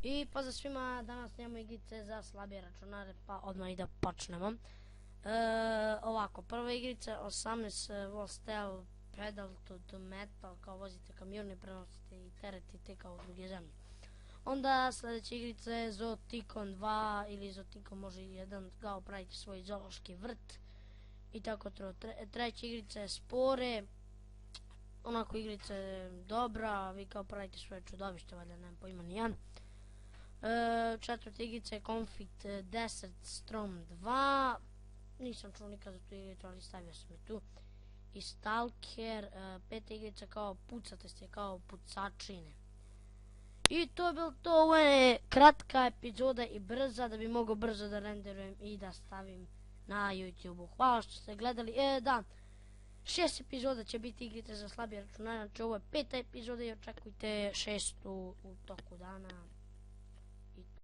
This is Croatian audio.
I pozdrav svima, danas snimamo igrice za slabije računare, pa odmah i da počnemo. Ovako, prva igrica 18 V Steel Pedal to the Metal, kao vozite kamion i prenosite i teretite kao u druge zemlje. Onda sljedeća igrica je Zoticon 2 ili Zoticon može i 1, kao pravite svoj zoološki vrt i tako to. Treća igrica je Spore, onako igrica je dobra, vi kao pravite svoje čudovište, valjda nemam pojma nijedan. Četvrta igrica je Confit Desert Storm 2, nisam čuo nikad za tu igricu, ali stavio sam je tu. I Stalker, peta igrica kao pucate ste, kao pucačine. I to je bilo to, ovo je kratka epizoda i brza, da bi mogao brzo da renderujem i da stavim na YouTube-u. Hvala što ste gledali, da, 6 epizoda će biti igrice za slabije računare, znači ovo je 5. epizoda i očekujte 6. u toku dana.